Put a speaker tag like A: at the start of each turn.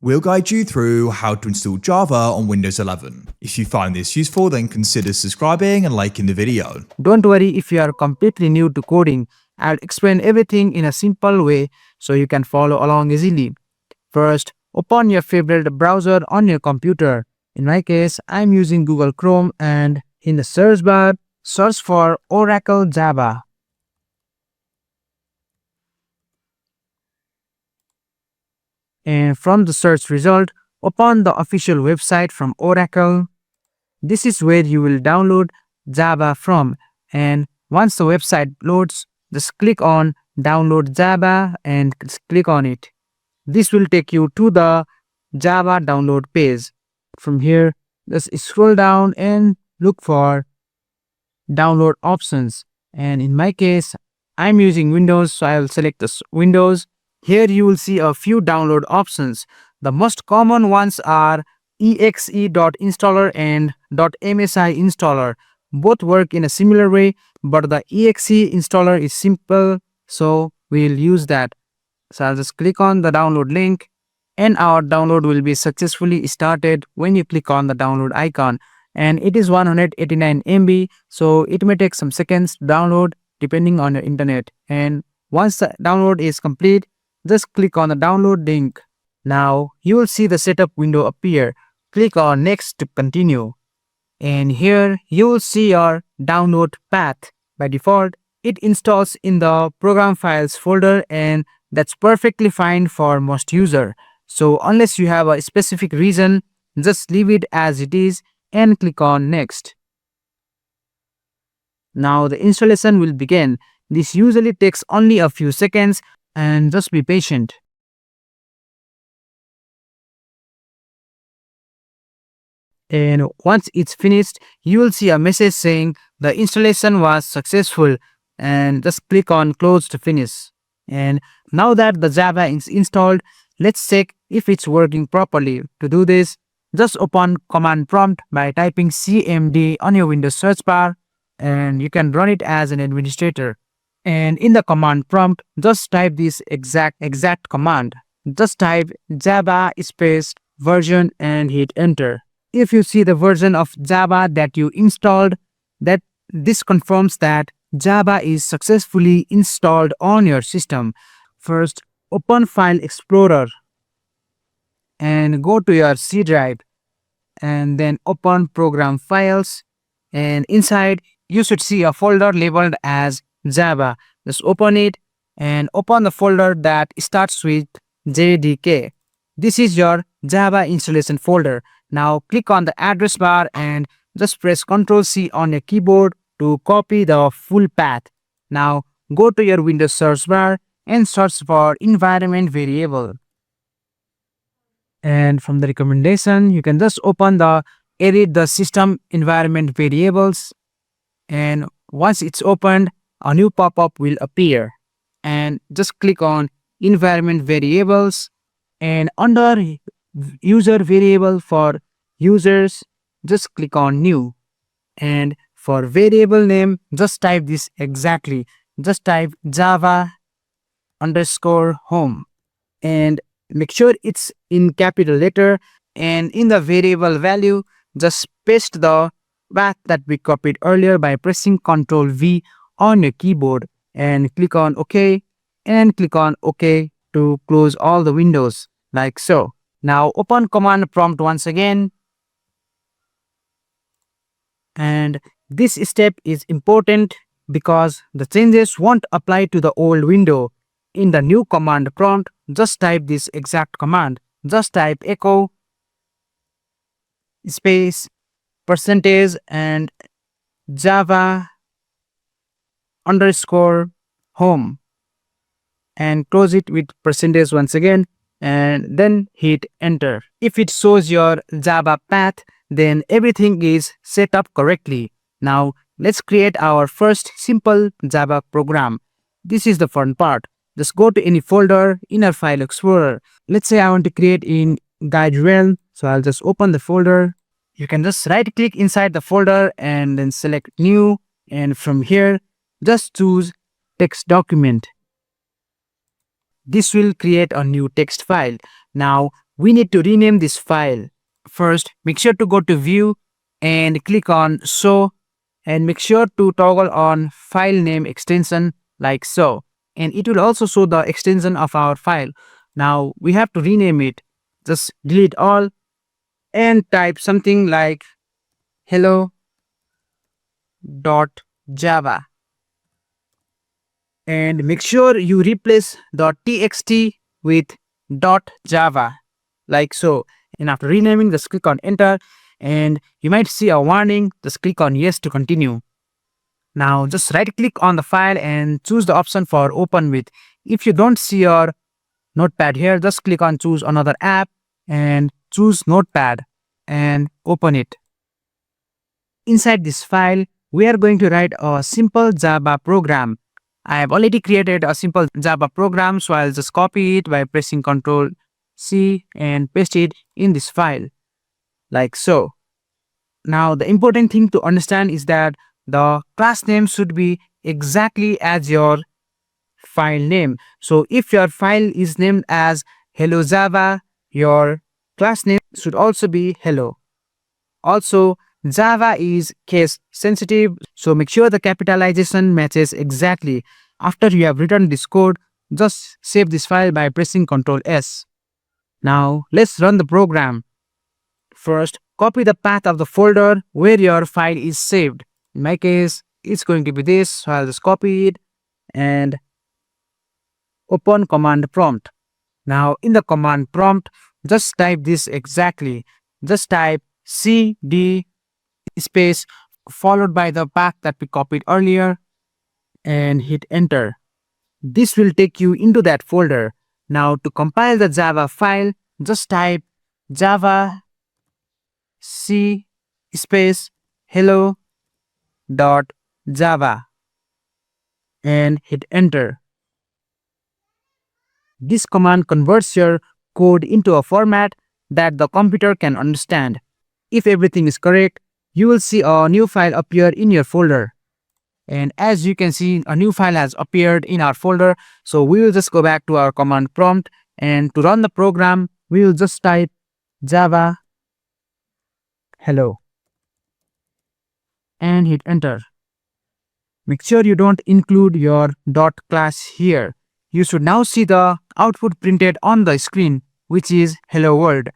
A: We'll guide you through how to install Java on Windows 11. If you find this useful, then consider subscribing and liking the video.
B: Don't worry if you are completely new to coding. I'll explain everything in a simple way so you can follow along easily. First, open your favorite browser on your computer. In my case, I'm using Google Chrome, and in the search bar, search for Oracle Java. And from the search result, open the official website from Oracle. This is where you will download Java from, and once the website loads, just click on Download Java and click on it. This will take you to the Java download page. From here, just scroll down and look for download options. And in my case, I'm using Windows, so I will select the Windows. Here you will see a few download options. The most common ones are exe.installer and .msi installer. Both work in a similar way, but the exe installer is simple, so we'll use that. So I'll just click on the download link, and our download will be successfully started when you click on the download icon. And it is 189 MB, so it may take some seconds to download depending on your internet. And once the download is complete, just click on the download link. Now you will see the setup window appear. Click on next to continue. And here you will see your download path. By default, it installs in the program files folder, and that's perfectly fine for most users. So unless you have a specific reason, just leave it as it is and click on next. Now the installation will begin. This usually takes only a few seconds, and just be patient. And once it's finished, you will see a message saying the installation was successful, and just click on close to finish. And now that the Java is installed, let's check if it's working properly. To do this, just open command prompt by typing cmd on your Windows search bar, and you can run it as an administrator. And in the command prompt, just type this exact command. Just type java space version and hit enter. If you see the version of Java that you installed, this confirms that Java is successfully installed on your system. First, open File Explorer and go to your C drive, and then open Program Files, and inside you should see a folder labeled as Java. Just open it and open the folder that starts with JDK. This is your Java installation folder. Now click on the address bar and just press Ctrl C on your keyboard to copy the full path. Now go to your Windows search bar and search for environment variable. And from the recommendation, you can just edit the system environment variables. And once it's opened, a new pop-up will appear. And just click on environment variables, and under user variable for users, just click on new. And for variable name, just type this exactly. Just type Java underscore home, and make sure it's in capital letter. And in the variable value, just paste the path that we copied earlier by pressing Ctrl V on your keyboard, and click on OK, and click on OK to close all the windows like so. Now open command prompt once again, and this step is important because the changes won't apply to the old window. In the new command prompt, just type this exact command. Just type echo space percentage and Java underscore home, and close it with percentage once again, and then hit enter. If it shows your Java path, then everything is set up correctly. Now let's create our first simple Java program. This is the fun part. Just go to any folder in our file explorer. Let's say I want to create in GuideRealm, so I'll just open the folder. You can just right click inside the folder and then select new, and from here just choose text document. This will create a new text file. Now we need to rename this file. First, make sure to go to View and click on Show, and make sure to toggle on file name extension like so, and it will also show the extension of our file. Now we have to rename it. Just delete all and type something like hello.java, and make sure you replace the txt with .java like so. And after renaming, just click on enter, and you might see a warning. Just click on yes to continue. Now just right click on the file and choose the option for open with. If you don't see your notepad here, just click on choose another app and choose notepad and open it. Inside this file, we are going to write a simple Java program. I have already created a simple Java program, so I'll just copy it by pressing Ctrl C and paste it in this file like so. Now the important thing to understand is that the class name should be exactly as your file name. So if your file is named as Hello Java, your class name should also be Hello. Also, Java is case sensitive, so make sure the capitalization matches exactly. After you have written this code, just save this file by pressing Ctrl S. Now let's run the program. First, copy the path of the folder where your file is saved. In my case, it's going to be this, so I'll just copy it and open command prompt. Now in the command prompt, just type this exactly. Just type cd space followed by the path that we copied earlier and hit enter. This will take you into that folder. Now to compile the Java file, just type java c space hello dot java and hit enter. This command converts your code into a format that the computer can understand. If everything is correct, you will see a new file appear in your folder. And as you can see, a new file has appeared in our folder. So we will just go back to our command prompt, and to run the program, we will just type java hello and hit enter. Make sure you don't include your dot class here. You should now see the output printed on the screen, which is hello world.